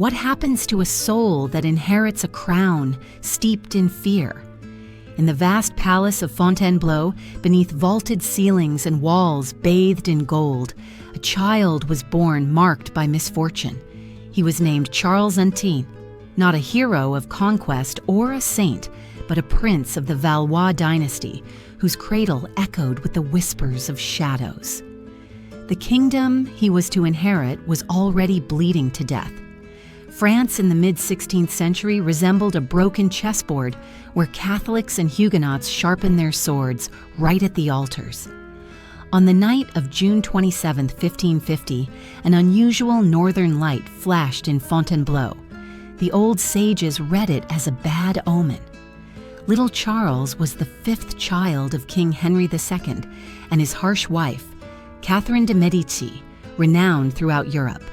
What happens to a soul that inherits a crown steeped in fear? In the vast palace of Fontainebleau, beneath vaulted ceilings and walls bathed in gold, a child was born marked by misfortune. He was named Charles Antin, not a hero of conquest or a saint, but a prince of the Valois dynasty, whose cradle echoed with the whispers of shadows. The kingdom he was to inherit was already bleeding to death. France in the mid-16th century resembled a broken chessboard where Catholics and Huguenots sharpened their swords right at the altars. On the night of June 27, 1550, an unusual northern light flashed in Fontainebleau. The old sages read it as a bad omen. Little Charles was the fifth child of King Henry II and his harsh wife, Catherine de Medici, renowned throughout Europe.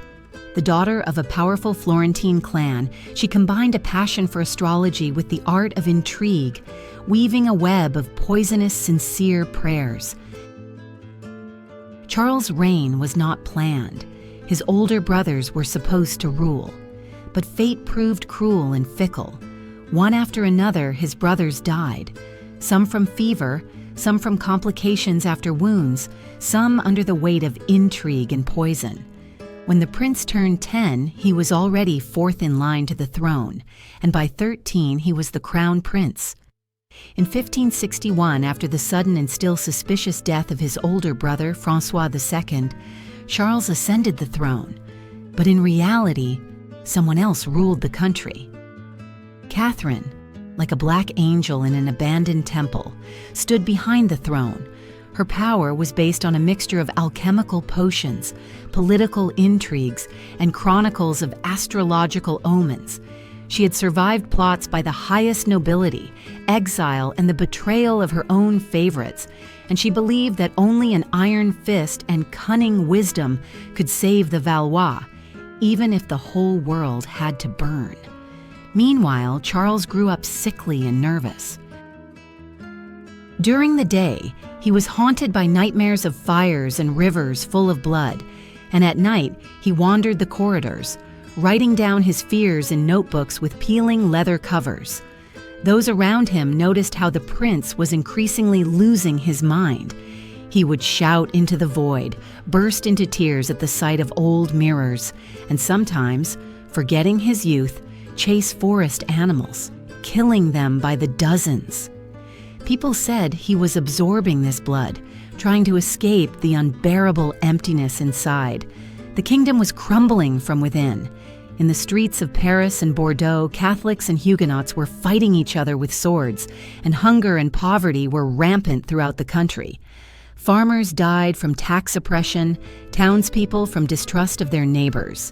The daughter of a powerful Florentine clan, she combined a passion for astrology with the art of intrigue, weaving a web of poisonous, sincere prayers. Charles' reign was not planned. His older brothers were supposed to rule. But fate proved cruel and fickle. One after another, his brothers died, some from fever, some from complications after wounds, some under the weight of intrigue and poison. When the prince turned 10, he was already fourth in line to the throne, and by 13 he was the crown prince. In 1561, after the sudden and still suspicious death of his older brother, François II, Charles ascended the throne. But in reality, someone else ruled the country. Catherine, like a black angel in an abandoned temple, stood behind the throne. Her power was based on a mixture of alchemical potions, political intrigues, and chronicles of astrological omens. She had survived plots by the highest nobility, exile, and the betrayal of her own favorites, and she believed that only an iron fist and cunning wisdom could save the Valois, even if the whole world had to burn. Meanwhile, Charles grew up sickly and nervous. During the day, he was haunted by nightmares of fires and rivers full of blood, and at night he wandered the corridors, writing down his fears in notebooks with peeling leather covers. Those around him noticed how the prince was increasingly losing his mind. He would shout into the void, burst into tears at the sight of old mirrors, and sometimes, forgetting his youth, chase forest animals, killing them by the dozens. People said he was absorbing this blood, trying to escape the unbearable emptiness inside. The kingdom was crumbling from within. In the streets of Paris and Bordeaux, Catholics and Huguenots were fighting each other with swords, and hunger and poverty were rampant throughout the country. Farmers died from tax oppression, townspeople from distrust of their neighbors.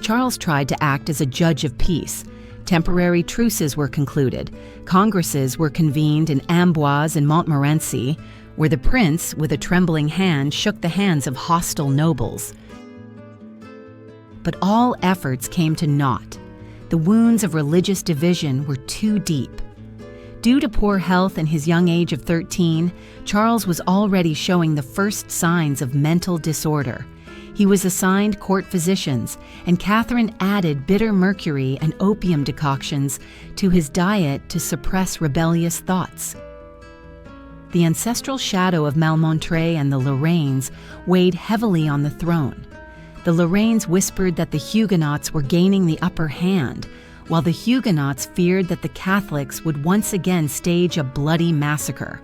Charles tried to act as a judge of peace. Temporary truces were concluded. Congresses were convened in Amboise and Montmorency, where the prince, with a trembling hand, shook the hands of hostile nobles. But all efforts came to naught. The wounds of religious division were too deep. Due to poor health and his young age of 13, Charles was already showing the first signs of mental disorder. He was assigned court physicians, and Catherine added bitter mercury and opium decoctions to his diet to suppress rebellious thoughts. The ancestral shadow of Malmontre and the Lorraines weighed heavily on the throne. The Lorraines whispered that the Huguenots were gaining the upper hand, while the Huguenots feared that the Catholics would once again stage a bloody massacre.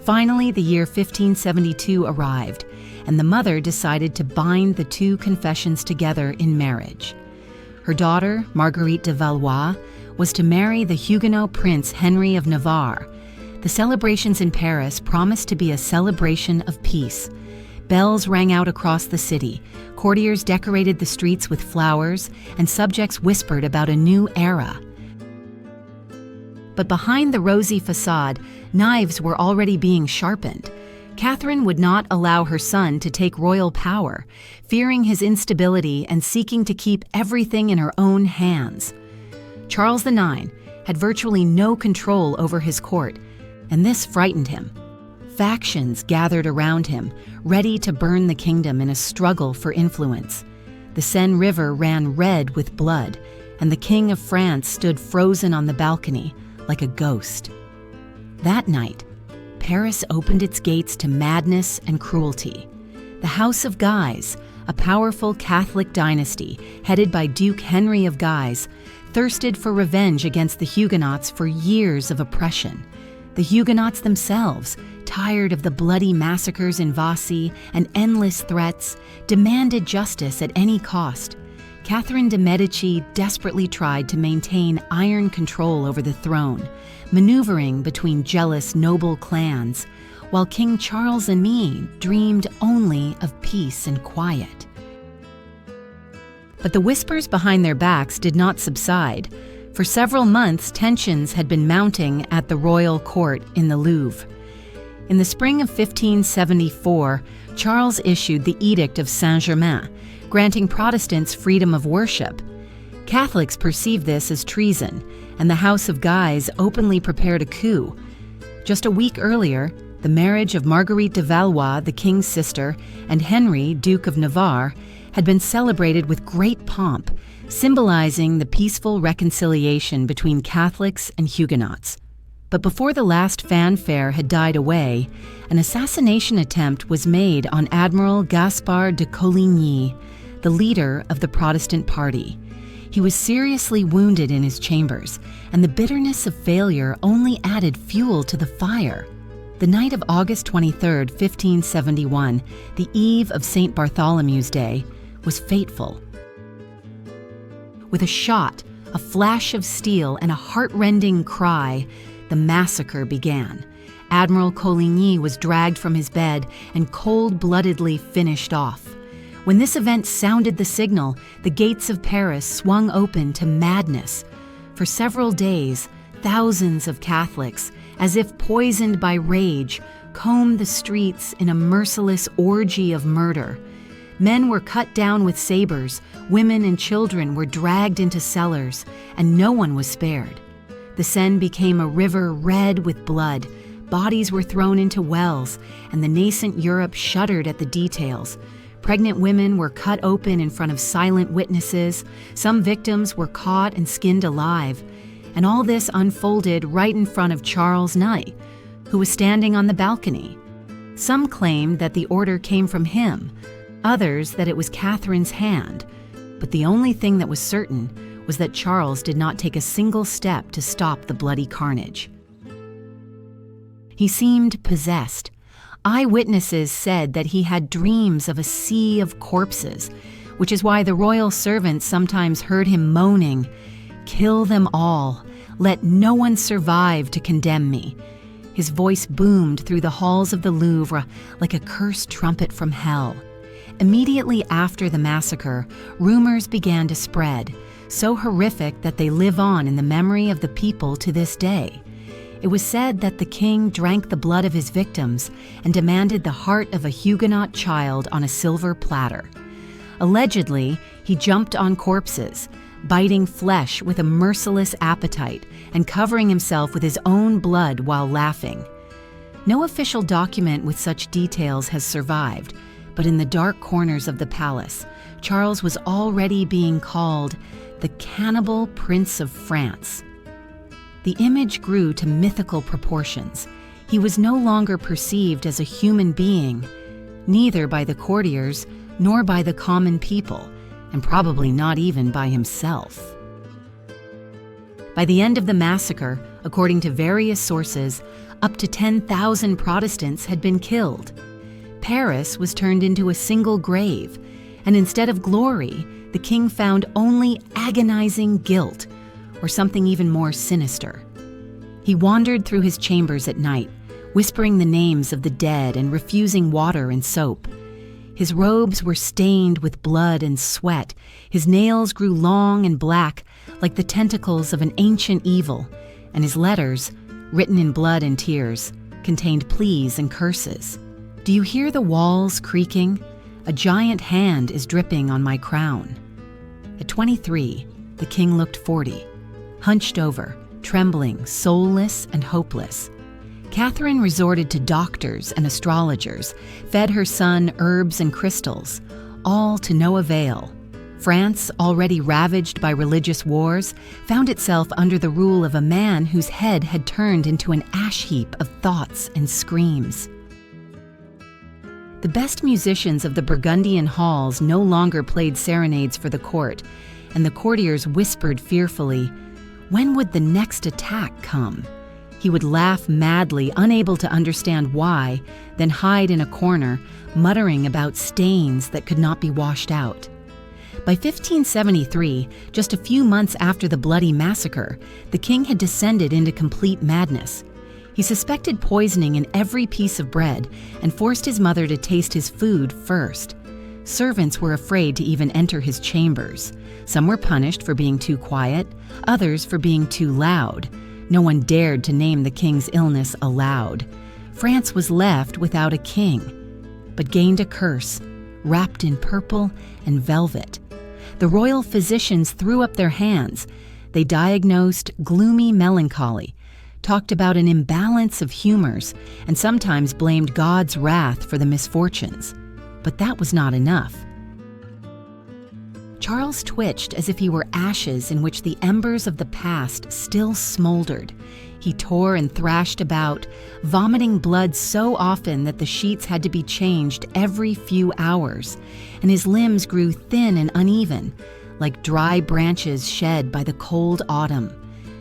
Finally, the year 1572 arrived, and the mother decided to bind the two confessions together in marriage. Her daughter, Marguerite de Valois, was to marry the Huguenot prince Henry of Navarre. The celebrations in Paris promised to be a celebration of peace. Bells rang out across the city, courtiers decorated the streets with flowers, and subjects whispered about a new era. But behind the rosy facade, knives were already being sharpened. Catherine would not allow her son to take royal power, fearing his instability and seeking to keep everything in her own hands. Charles IX had virtually no control over his court, and this frightened him. Factions gathered around him, ready to burn the kingdom in a struggle for influence. The Seine River ran red with blood, and the King of France stood frozen on the balcony like a ghost. That night, Paris opened its gates to madness and cruelty. The House of Guise, a powerful Catholic dynasty headed by Duke Henry of Guise, thirsted for revenge against the Huguenots for years of oppression. The Huguenots themselves, tired of the bloody massacres in Vassy and endless threats, demanded justice at any cost. Catherine de' Medici desperately tried to maintain iron control over the throne, maneuvering between jealous noble clans, while King Charles and me dreamed only of peace and quiet. But the whispers behind their backs did not subside. For several months, tensions had been mounting at the royal court in the Louvre. In the spring of 1574, Charles issued the Edict of Saint-Germain, granting Protestants freedom of worship. Catholics perceived this as treason, and the House of Guise openly prepared a coup. Just a week earlier, the marriage of Marguerite de Valois, the king's sister, and Henry, Duke of Navarre, had been celebrated with great pomp, symbolizing the peaceful reconciliation between Catholics and Huguenots. But before the last fanfare had died away, an assassination attempt was made on Admiral Gaspard de Coligny, the leader of the Protestant party. He was seriously wounded in his chambers, and the bitterness of failure only added fuel to the fire. The night of August 23, 1571, the eve of St. Bartholomew's Day, was fateful. With a shot, a flash of steel, and a heart-rending cry, the massacre began. Admiral Coligny was dragged from his bed and cold-bloodedly finished off. When this event sounded the signal, the gates of Paris swung open to madness. For several days, thousands of Catholics, as if poisoned by rage, combed the streets in a merciless orgy of murder. Men were cut down with sabers, women and children were dragged into cellars, and no one was spared. The Seine became a river red with blood, bodies were thrown into wells, and the nascent Europe shuddered at the details. Pregnant women were cut open in front of silent witnesses, some victims were caught and skinned alive, and all this unfolded right in front of Charles Knight, who was standing on the balcony. Some claimed that the order came from him, others that it was Catherine's hand, but the only thing that was certain was that Charles did not take a single step to stop the bloody carnage. He seemed possessed. Eyewitnesses said that he had dreams of a sea of corpses, which is why the royal servants sometimes heard him moaning, "Kill them all. Let no one survive to condemn me." His voice boomed through the halls of the Louvre like a cursed trumpet from hell. Immediately after the massacre, rumors began to spread, so horrific that they live on in the memory of the people to this day. It was said that the king drank the blood of his victims and demanded the heart of a Huguenot child on a silver platter. Allegedly, he jumped on corpses, biting flesh with a merciless appetite and covering himself with his own blood while laughing. No official document with such details has survived, but in the dark corners of the palace, Charles was already being called the Cannibal Prince of France. The image grew to mythical proportions. He was no longer perceived as a human being, neither by the courtiers nor by the common people, and probably not even by himself. By the end of the massacre, according to various sources, up to 10,000 Protestants had been killed. Paris was turned into a single grave, and instead of glory, the king found only agonizing guilt, or something even more sinister. He wandered through his chambers at night, whispering the names of the dead and refusing water and soap. His robes were stained with blood and sweat. His nails grew long and black, like the tentacles of an ancient evil, and his letters, written in blood and tears, contained pleas and curses. "Do you hear the walls creaking? A giant hand is dripping on my crown." At 23, the king looked 40, hunched over, trembling, soulless and hopeless. Catherine resorted to doctors and astrologers, fed her son herbs and crystals, all to no avail. France, already ravaged by religious wars, found itself under the rule of a man whose head had turned into an ash heap of thoughts and screams. The best musicians of the Burgundian halls no longer played serenades for the court, and the courtiers whispered fearfully, when would the next attack come? He would laugh madly, unable to understand why, then hide in a corner, muttering about stains that could not be washed out. By 1573, just a few months after the bloody massacre, the king had descended into complete madness. He suspected poisoning in every piece of bread and forced his mother to taste his food first. Servants were afraid to even enter his chambers. Some were punished for being too quiet, others for being too loud. No one dared to name the king's illness aloud. France was left without a king, but gained a curse, wrapped in purple and velvet. The royal physicians threw up their hands. They diagnosed gloomy melancholy, talked about an imbalance of humors, and sometimes blamed God's wrath for the misfortunes. But that was not enough. Charles twitched as if he were ashes in which the embers of the past still smoldered. He tore and thrashed about, vomiting blood so often that the sheets had to be changed every few hours, and his limbs grew thin and uneven, like dry branches shed by the cold autumn.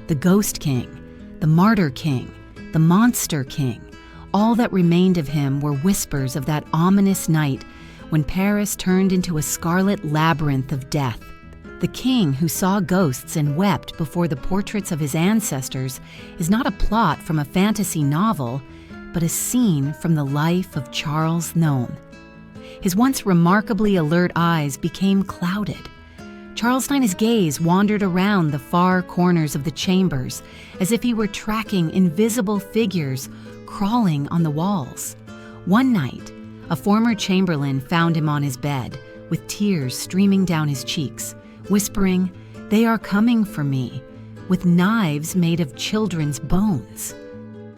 The Ghost King, the Martyr King, the Monster King, all that remained of him were whispers of that ominous night when Paris turned into a scarlet labyrinth of death. The king who saw ghosts and wept before the portraits of his ancestors is not a plot from a fantasy novel, but a scene from the life of Charles None. His once remarkably alert eyes became clouded. Charles IX's gaze wandered around the far corners of the chambers as if he were tracking invisible figures crawling on the walls. One night, a former chamberlain found him on his bed, with tears streaming down his cheeks, whispering, "They are coming for me, with knives made of children's bones."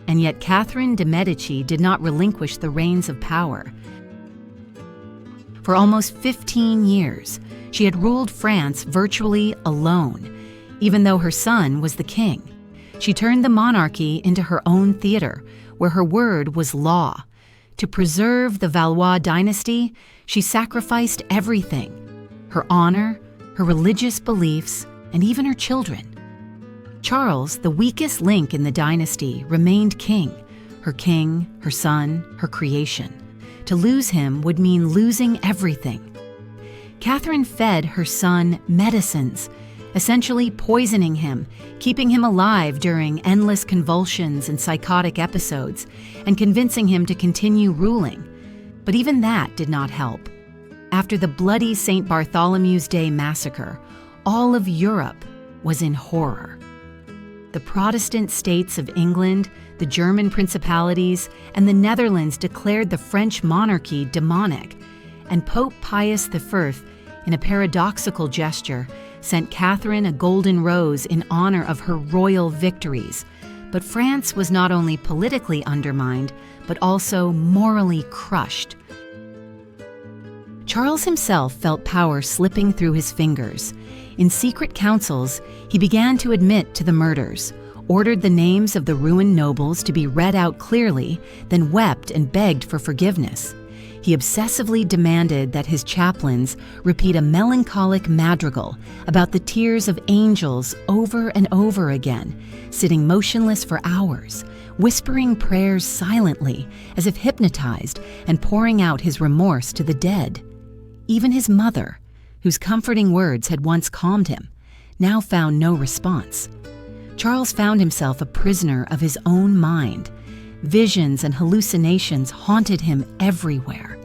And yet Catherine de' Medici did not relinquish the reins of power. For almost 15 years, she had ruled France virtually alone, even though her son was the king. She turned the monarchy into her own theater, where her word was law. To preserve the Valois dynasty, she sacrificed everything: her honor, her religious beliefs, and even her children. Charles, the weakest link in the dynasty, remained king, her son, her creation. To lose him would mean losing everything. Catherine fed her son medicines, essentially poisoning him, keeping him alive during endless convulsions and psychotic episodes, and convincing him to continue ruling. But even that did not help. After the bloody St. Bartholomew's Day massacre, all of Europe was in horror. The Protestant states of England, the German principalities, and the Netherlands declared the French monarchy demonic, and Pope Pius I, in a paradoxical gesture, sent Catherine a golden rose in honor of her royal victories. But France was not only politically undermined, but also morally crushed. Charles himself felt power slipping through his fingers. In secret councils, he began to admit to the murders, ordered the names of the ruined nobles to be read out clearly, then wept and begged for forgiveness. He obsessively demanded that his chaplains repeat a melancholic madrigal about the tears of angels over and over again, sitting motionless for hours, whispering prayers silently as if hypnotized and pouring out his remorse to the dead. Even his mother, whose comforting words had once calmed him, now found no response. Charles found himself a prisoner of his own mind. Visions and hallucinations haunted him everywhere.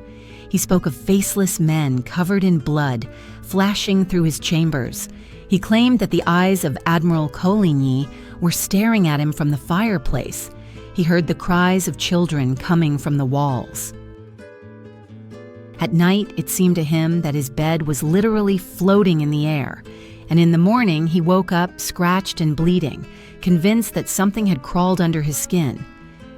He spoke of faceless men covered in blood, flashing through his chambers. He claimed that the eyes of Admiral Coligny were staring at him from the fireplace. He heard the cries of children coming from the walls. At night, it seemed to him that his bed was literally floating in the air, and in the morning he woke up scratched and bleeding, convinced that something had crawled under his skin.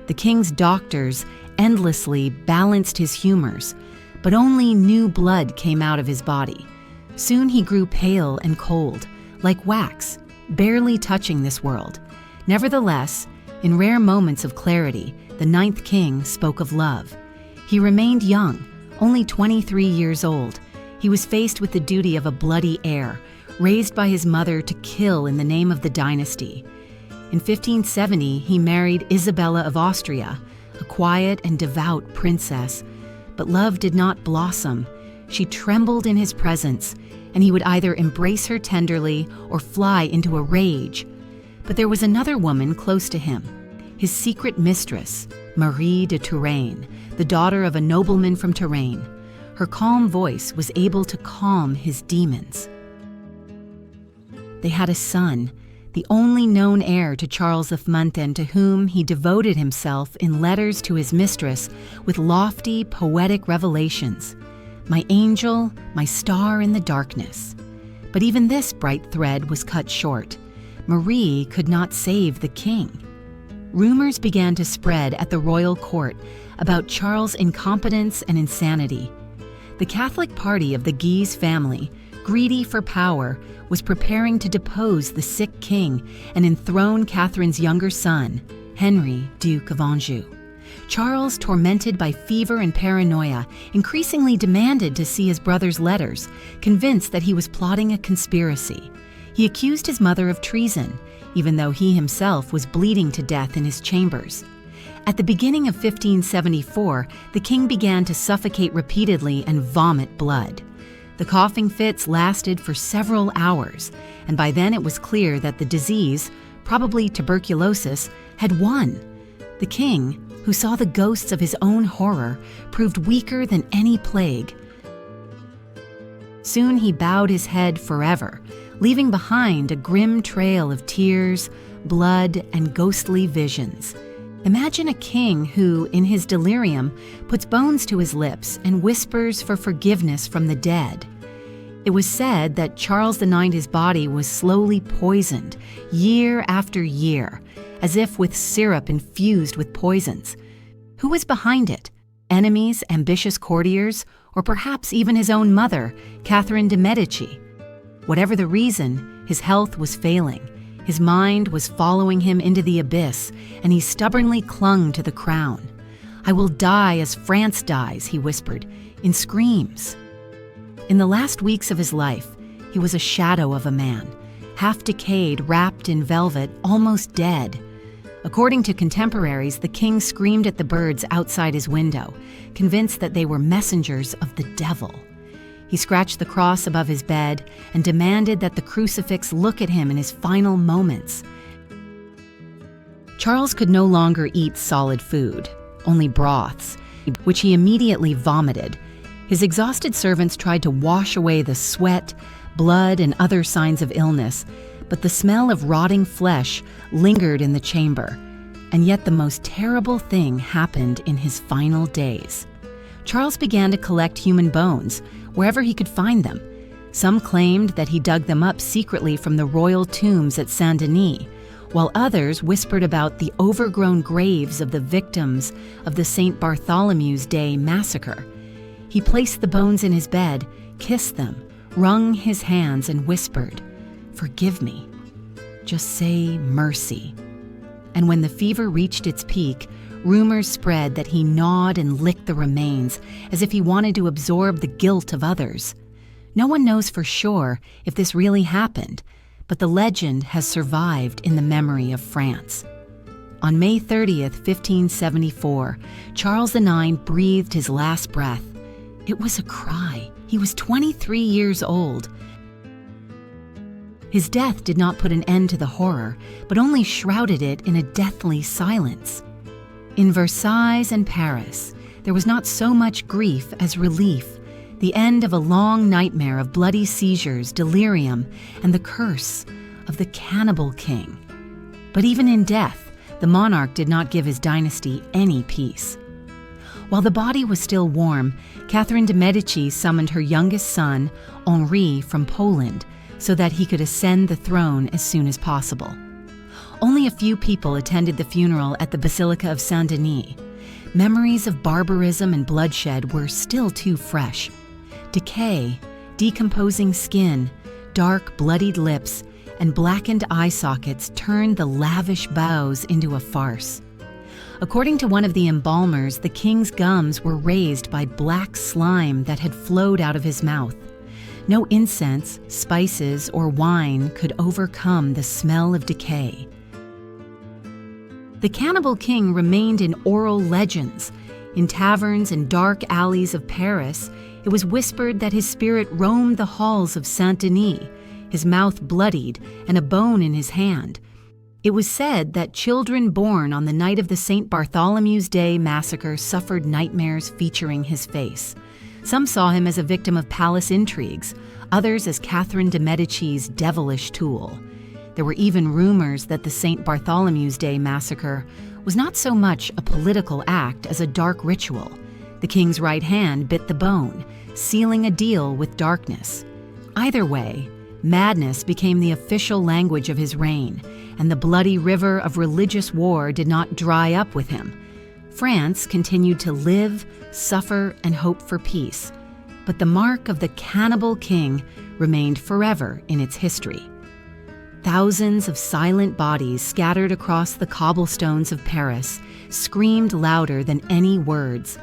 The king's doctors endlessly balanced his humors, but only new blood came out of his body. Soon he grew pale and cold, like wax, barely touching this world. Nevertheless, in rare moments of clarity, the ninth king spoke of love. He remained young, only 23 years old. He was faced with the duty of a bloody heir, raised by his mother to kill in the name of the dynasty. In 1570, he married Isabella of Austria, a quiet and devout princess. But love did not blossom. She trembled in his presence, and he would either embrace her tenderly or fly into a rage. But there was another woman close to him, his secret mistress, Marie de Touraine, the daughter of a nobleman from Touraine. Her calm voice was able to calm his demons. They had a son, the only known heir to Charles of Manten, to whom he devoted himself in letters to his mistress with lofty, poetic revelations. My angel, my star in the darkness. But even this bright thread was cut short. Marie could not save the king. Rumors began to spread at the royal court about Charles' incompetence and insanity. The Catholic party of the Guise family, greedy for power, was preparing to depose the sick king and enthrone Catherine's younger son, Henry, Duke of Anjou. Charles, tormented by fever and paranoia, increasingly demanded to see his brother's letters, convinced that he was plotting a conspiracy. He accused his mother of treason, even though he himself was bleeding to death in his chambers. At the beginning of 1574, the king began to suffocate repeatedly and vomit blood. The coughing fits lasted for several hours, and by then it was clear that the disease, probably tuberculosis, had won. The king, who saw the ghosts of his own horror, proved weaker than any plague. Soon he bowed his head forever, leaving behind a grim trail of tears, blood, and ghostly visions. Imagine a king who, in his delirium, puts bones to his lips and whispers for forgiveness from the dead. It was said that Charles IX's body was slowly poisoned, year after year, as if with syrup infused with poisons. Who was behind it? Enemies, ambitious courtiers, or perhaps even his own mother, Catherine de Medici? Whatever the reason, his health was failing. His mind was following him into the abyss, and he stubbornly clung to the crown. "I will die as France dies," he whispered, in screams. In the last weeks of his life, he was a shadow of a man, half decayed, wrapped in velvet, almost dead. According to contemporaries, the king screamed at the birds outside his window, convinced that they were messengers of the devil. He scratched the cross above his bed and demanded that the crucifix look at him in his final moments. Charles could no longer eat solid food, only broths, which he immediately vomited. His exhausted servants tried to wash away the sweat, blood, and other signs of illness, but the smell of rotting flesh lingered in the chamber. And yet the most terrible thing happened in his final days. Charles began to collect human bones wherever he could find them. Some claimed that he dug them up secretly from the royal tombs at Saint-Denis, while others whispered about the overgrown graves of the victims of the St. Bartholomew's Day massacre. He placed the bones in his bed, kissed them, wrung his hands, and whispered, "Forgive me. Just say mercy." And when the fever reached its peak, rumors spread that he gnawed and licked the remains as if he wanted to absorb the guilt of others. No one knows for sure if this really happened, but the legend has survived in the memory of France. On May 30th, 1574, Charles IX breathed his last breath. It was a cry. He was 23 years old. His death did not put an end to the horror, but only shrouded it in a deathly silence. In Versailles and Paris, there was not so much grief as relief, the end of a long nightmare of bloody seizures, delirium, and the curse of the Cannibal King. But even in death, the monarch did not give his dynasty any peace. While the body was still warm, Catherine de Medici summoned her youngest son, Henri, from Poland, so that he could ascend the throne as soon as possible. Only a few people attended the funeral at the Basilica of Saint-Denis. Memories of barbarism and bloodshed were still too fresh. Decay, Decomposing skin, dark, bloodied lips, and blackened eye sockets turned the lavish bows into a farce. According to one of the embalmers, the king's gums were raised by black slime that had flowed out of his mouth. No incense, spices, or wine could overcome the smell of decay. The Cannibal King remained in oral legends. In taverns and dark alleys of Paris, it was whispered that his spirit roamed the halls of Saint-Denis, his mouth bloodied and a bone in his hand. It was said that children born on the night of the St. Bartholomew's Day massacre suffered nightmares featuring his face. Some saw him as a victim of palace intrigues, others as Catherine de' Medici's devilish tool. There were even rumors that the St. Bartholomew's Day massacre was not so much a political act as a dark ritual. The king's right hand bit the bone, sealing a deal with darkness. Either way, madness became the official language of his reign, and the bloody river of religious war did not dry up with him. France continued to live, suffer, and hope for peace, but the mark of the Cannibal King remained forever in its history. Thousands of silent bodies scattered across the cobblestones of Paris screamed louder than any words.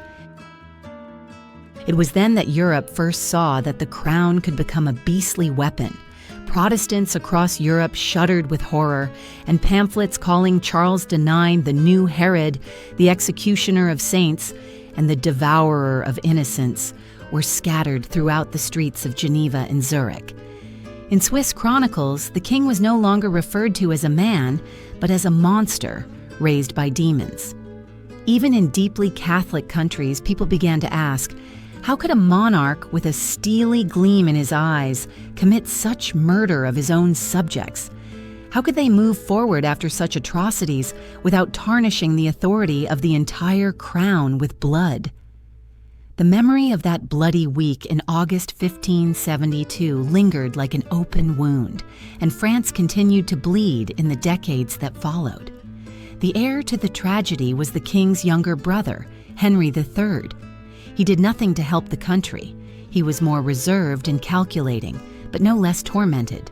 It was then that Europe first saw that the crown could become a beastly weapon. Protestants across Europe shuddered with horror, and pamphlets calling Charles IX the new Herod, the executioner of saints, and the devourer of innocents were scattered throughout the streets of Geneva and Zurich. In Swiss chronicles, the king was no longer referred to as a man, but as a monster raised by demons. Even in deeply Catholic countries, people began to ask, how could a monarch with a steely gleam in his eyes commit such murder of his own subjects? How could they move forward after such atrocities without tarnishing the authority of the entire crown with blood? The memory of that bloody week in August 1572 lingered like an open wound, and France continued to bleed in the decades that followed. The heir to the tragedy was the king's younger brother, Henry III. He did nothing to help the country. He was more reserved and calculating, but no less tormented.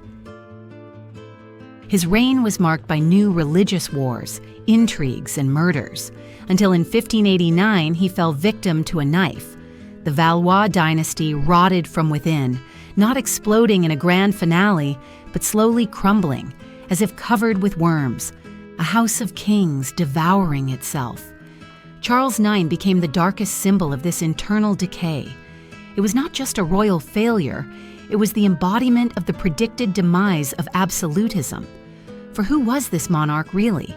His reign was marked by new religious wars, intrigues, and murders, until in 1589 he fell victim to a knife. The Valois dynasty rotted from within, not exploding in a grand finale, but slowly crumbling, as if covered with worms, a house of kings devouring itself. Charles IX became the darkest symbol of this internal decay. It was not just a royal failure, it was the embodiment of the predicted demise of absolutism. For who was this monarch really?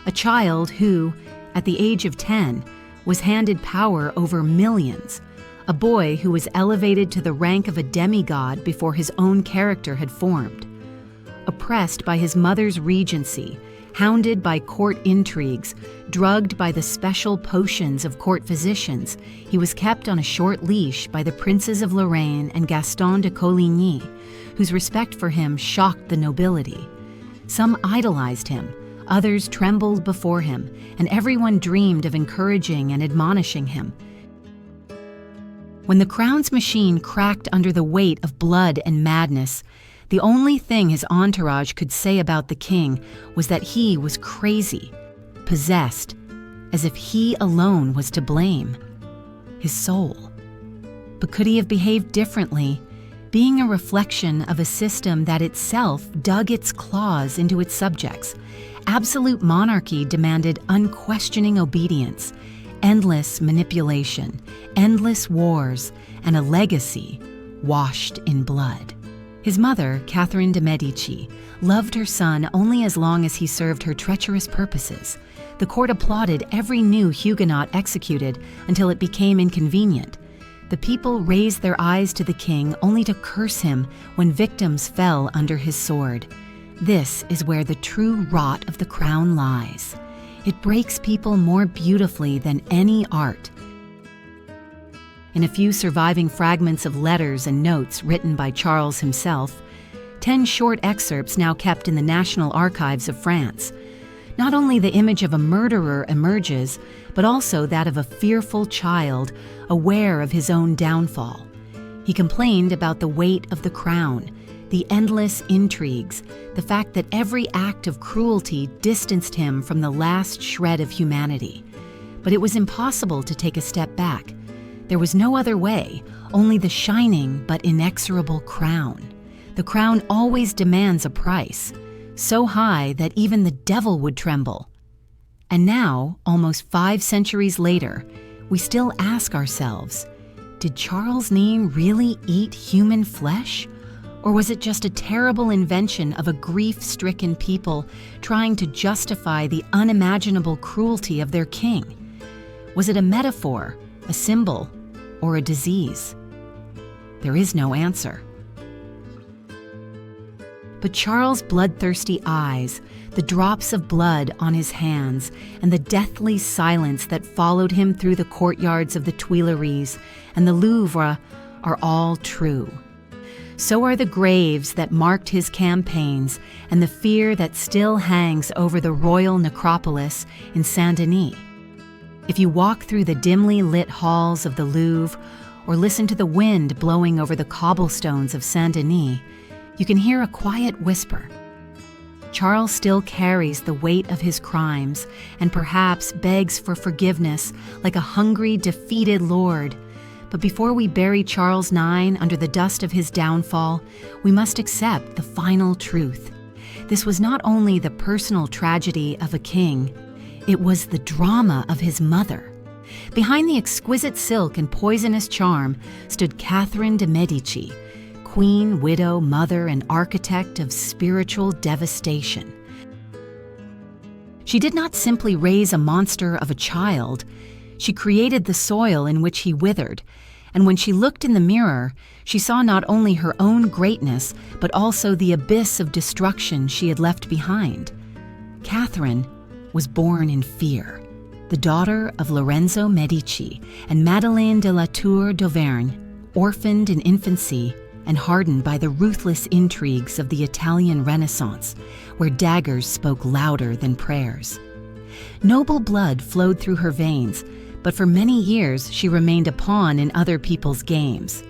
A child who, at the age of 10, was handed power over millions. A boy who was elevated to the rank of a demigod before his own character had formed. Oppressed by his mother's regency, hounded by court intrigues, drugged by the special potions of court physicians, he was kept on a short leash by the princes of Lorraine and Gaston de Coligny, whose respect for him shocked the nobility. Some idolized him, others trembled before him, and everyone dreamed of encouraging and admonishing him. When the crown's machine cracked under the weight of blood and madness, the only thing his entourage could say about the king was that he was crazy, possessed, as if he alone was to blame. His soul. But could he have behaved differently, being a reflection of a system that itself dug its claws into its subjects? Absolute monarchy demanded unquestioning obedience, endless manipulation, endless wars, and a legacy washed in blood. His mother, Catherine de' Medici, loved her son only as long as he served her treacherous purposes. The court applauded every new Huguenot executed until it became inconvenient. The people raised their eyes to the king only to curse him when victims fell under his sword. This is where the true rot of the crown lies. It breaks people more beautifully than any art. In a few surviving fragments of letters and notes written by Charles himself, 10 short excerpts now kept in the National Archives of France, not only the image of a murderer emerges, but also that of a fearful child aware of his own downfall. He complained about the weight of the crown, the endless intrigues, the fact that every act of cruelty distanced him from the last shred of humanity. But it was impossible to take a step back. There was no other way, only the shining but inexorable crown. The crown always demands a price, so high that even the devil would tremble. And now, almost 5 centuries later, we still ask ourselves, did Charles IX really eat human flesh? Or was it just a terrible invention of a grief-stricken people trying to justify the unimaginable cruelty of their king? Was it a metaphor, a symbol, or a disease? There is no answer. But Charles' bloodthirsty eyes, the drops of blood on his hands, and the deathly silence that followed him through the courtyards of the Tuileries and the Louvre are all true. So are the graves that marked his campaigns and the fear that still hangs over the royal necropolis in Saint-Denis. If you walk through the dimly lit halls of the Louvre or listen to the wind blowing over the cobblestones of Saint-Denis, you can hear a quiet whisper. Charles still carries the weight of his crimes and perhaps begs for forgiveness like a hungry, defeated lord. But before we bury Charles IX under the dust of his downfall, we must accept the final truth. This was not only the personal tragedy of a king, it was the drama of his mother. Behind the exquisite silk and poisonous charm stood Catherine de Medici, queen, widow, mother, and architect of spiritual devastation. She did not simply raise a monster of a child. She created the soil in which he withered, and when she looked in the mirror, she saw not only her own greatness, but also the abyss of destruction she had left behind. Catherine was born in fear, the daughter of Lorenzo Medici and Madeleine de la Tour d'Auvergne, orphaned in infancy and hardened by the ruthless intrigues of the Italian Renaissance, where daggers spoke louder than prayers. Noble blood flowed through her veins, but for many years she remained a pawn in other people's games.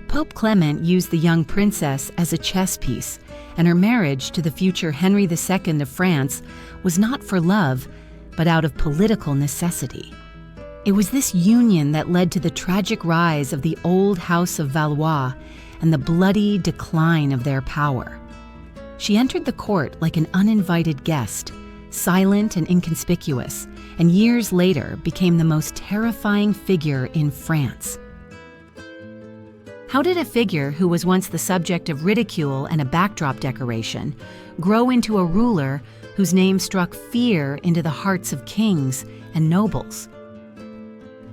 Pope Clement used the young princess as a chess piece, and her marriage to the future Henry II of France was not for love, but out of political necessity. It was this union that led to the tragic rise of the old House of Valois and the bloody decline of their power. She entered the court like an uninvited guest, silent and inconspicuous, and years later became the most terrifying figure in France. How did a figure who was once the subject of ridicule and a backdrop decoration grow into a ruler whose name struck fear into the hearts of kings and nobles?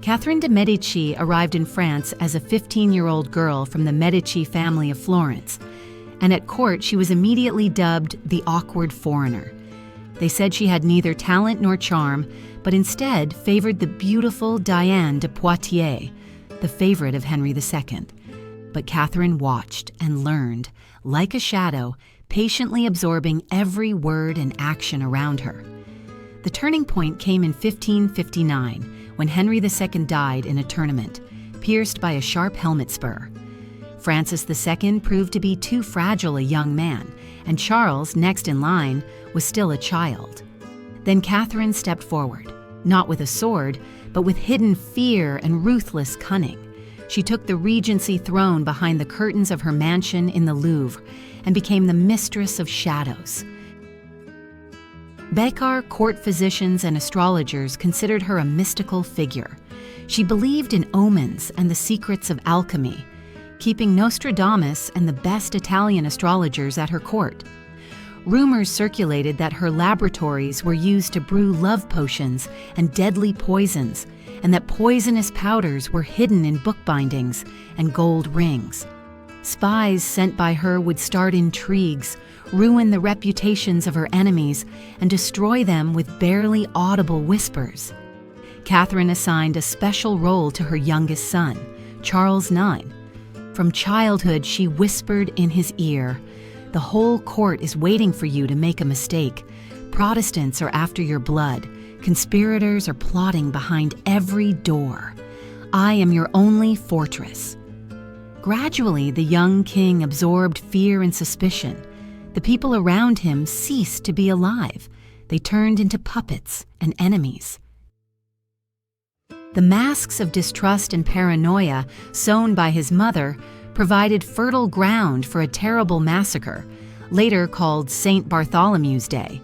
Catherine de' Medici arrived in France as a 15-year-old girl from the Medici family of Florence, and at court she was immediately dubbed the awkward foreigner. They said she had neither talent nor charm, but instead favored the beautiful Diane de Poitiers, the favorite of Henry II. But Catherine watched and learned, like a shadow, patiently absorbing every word and action around her. The turning point came in 1559, when Henry II died in a tournament, pierced by a sharp helmet spur. Francis II proved to be too fragile a young man, and Charles, next in line, was still a child. Then Catherine stepped forward, not with a sword, but with hidden fear and ruthless cunning. She took the regency throne behind the curtains of her mansion in the Louvre and became the mistress of shadows. Bécquer, court physicians, and astrologers considered her a mystical figure. She believed in omens and the secrets of alchemy, keeping Nostradamus and the best Italian astrologers at her court. Rumors circulated that her laboratories were used to brew love potions and deadly poisons, and that poisonous powders were hidden in bookbindings and gold rings. Spies sent by her would start intrigues, ruin the reputations of her enemies, and destroy them with barely audible whispers. Catherine assigned a special role to her youngest son, Charles IX. From childhood, she whispered in his ear, "The whole court is waiting for you to make a mistake. Protestants are after your blood. Conspirators are plotting behind every door. I am your only fortress." Gradually, the young king absorbed fear and suspicion. The people around him ceased to be alive. They turned into puppets and enemies. The masks of distrust and paranoia sown by his mother provided fertile ground for a terrible massacre, later called St. Bartholomew's Day.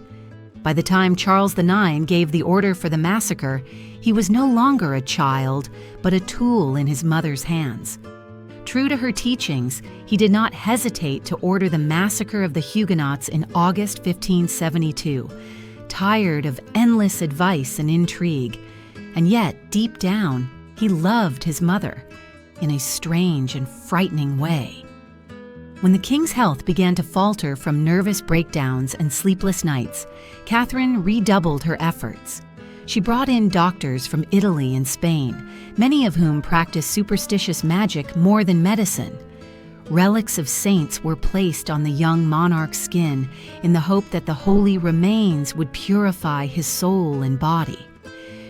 By the time Charles IX gave the order for the massacre, he was no longer a child, but a tool in his mother's hands. True to her teachings, he did not hesitate to order the massacre of the Huguenots in August 1572, tired of endless advice and intrigue. And yet, deep down, he loved his mother in a strange and frightening way. When the king's health began to falter from nervous breakdowns and sleepless nights, Catherine redoubled her efforts. She brought in doctors from Italy and Spain, many of whom practiced superstitious magic more than medicine. Relics of saints were placed on the young monarch's skin in the hope that the holy remains would purify his soul and body.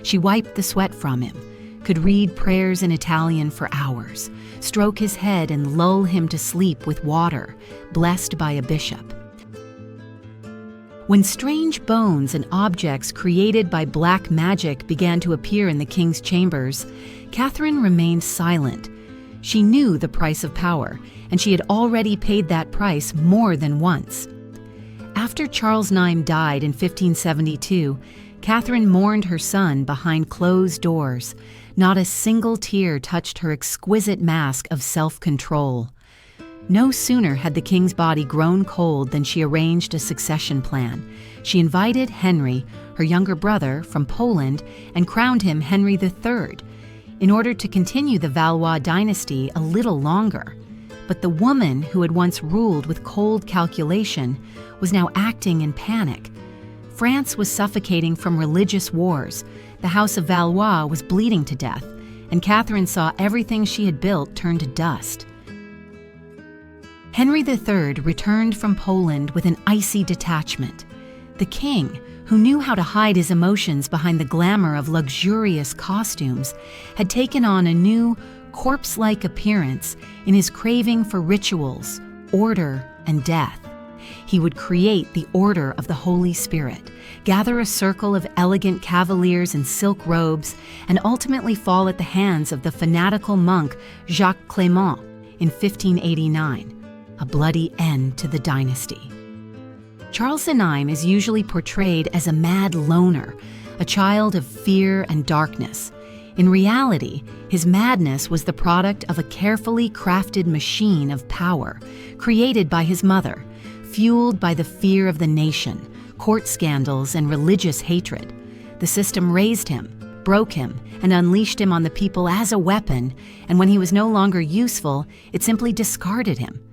She wiped the sweat from him, could read prayers in Italian for hours, stroke his head and lull him to sleep with water, blessed by a bishop. When strange bones and objects created by black magic began to appear in the king's chambers, Catherine remained silent. She knew the price of power, and she had already paid that price more than once. After Charles IX died in 1572, Catherine mourned her son behind closed doors. Not a single tear touched her exquisite mask of self-control. No sooner had the king's body grown cold than she arranged a succession plan. She invited Henry, her younger brother, from Poland and crowned him Henry III, in order to continue the Valois dynasty a little longer. But the woman who had once ruled with cold calculation was now acting in panic. France was suffocating from religious wars. The House of Valois was bleeding to death, and Catherine saw everything she had built turn to dust. Henry III returned from Poland with an icy detachment. The king, who knew how to hide his emotions behind the glamour of luxurious costumes, had taken on a new, corpse-like appearance in his craving for rituals, order, and death. He would create the Order of the Holy Spirit, gather a circle of elegant cavaliers in silk robes, and ultimately fall at the hands of the fanatical monk Jacques Clément in 1589, a bloody end to the dynasty. Charles IX is usually portrayed as a mad loner, a child of fear and darkness. In reality, his madness was the product of a carefully crafted machine of power, created by his mother, fueled by the fear of the nation, court scandals, and religious hatred. The system raised him, broke him, and unleashed him on the people as a weapon, and when he was no longer useful, it simply discarded him.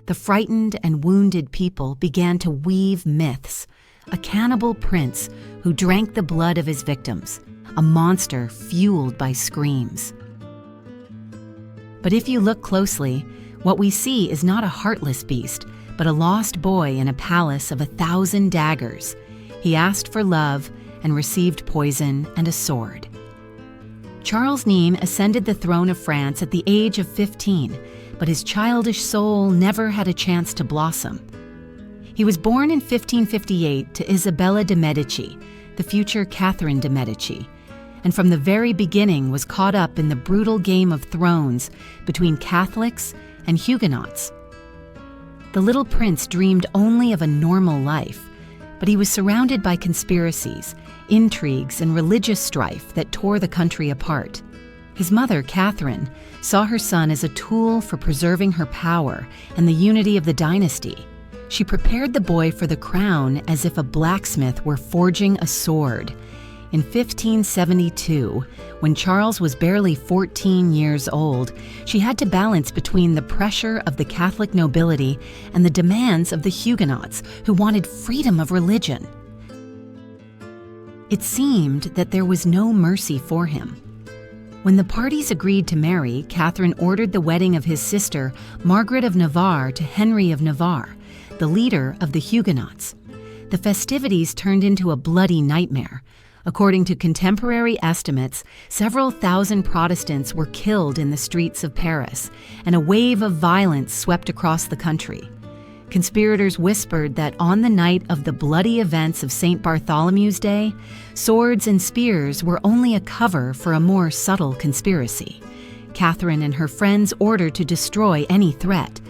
The frightened and wounded people began to weave myths. A cannibal prince who drank the blood of his victims, a monster fueled by screams. But if you look closely, what we see is not a heartless beast, but a lost boy in a palace of 1,000 daggers. He asked for love and received poison and a sword. Charles IX ascended the throne of France at the age of 15, but his childish soul never had a chance to blossom. He was born in 1558 to Isabella de' Medici, the future Catherine de' Medici, and from the very beginning was caught up in the brutal game of thrones between Catholics and Huguenots. The little prince dreamed only of a normal life, but he was surrounded by conspiracies, intrigues, and religious strife that tore the country apart. His mother, Catherine, saw her son as a tool for preserving her power and the unity of the dynasty. She prepared the boy for the crown as if a blacksmith were forging a sword. In 1572, when Charles was barely 14 years old, she had to balance between the pressure of the Catholic nobility and the demands of the Huguenots, who wanted freedom of religion. It seemed that there was no mercy for him. When the parties agreed to marry, Catherine ordered the wedding of his sister, Margaret of Navarre, to Henry of Navarre, the leader of the Huguenots. The festivities turned into a bloody nightmare. According to contemporary estimates, several thousand Protestants were killed in the streets of Paris, and a wave of violence swept across the country. Conspirators whispered that on the night of the bloody events of St. Bartholomew's Day, swords and spears were only a cover for a more subtle conspiracy. Catherine and her friends ordered to destroy any threat,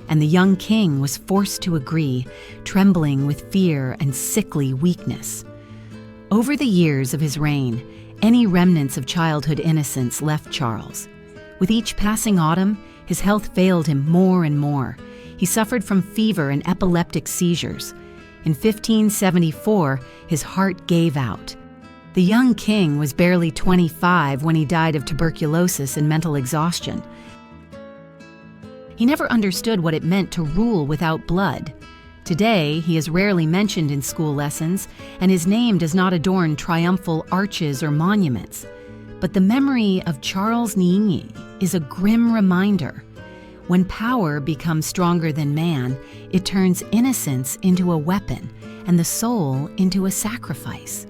and the young king was forced to agree, trembling with fear and sickly weakness. Over the years of his reign, any remnants of childhood innocence left Charles. With each passing autumn, his health failed him more and more. He suffered from fever and epileptic seizures. In 1574, his heart gave out. The young king was barely 25 when he died of tuberculosis and mental exhaustion. He never understood what it meant to rule without blood. Today, he is rarely mentioned in school lessons, and his name does not adorn triumphal arches or monuments. But the memory of Charles Niñi is a grim reminder. When power becomes stronger than man, it turns innocence into a weapon and the soul into a sacrifice.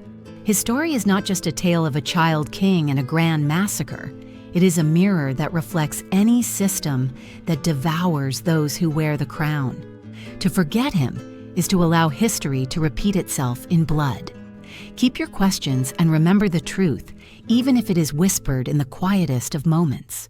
His story is not just a tale of a child king and a grand massacre. It is a mirror that reflects any system that devours those who wear the crown. To forget him is to allow history to repeat itself in blood. Keep your questions and remember the truth, even if it is whispered in the quietest of moments.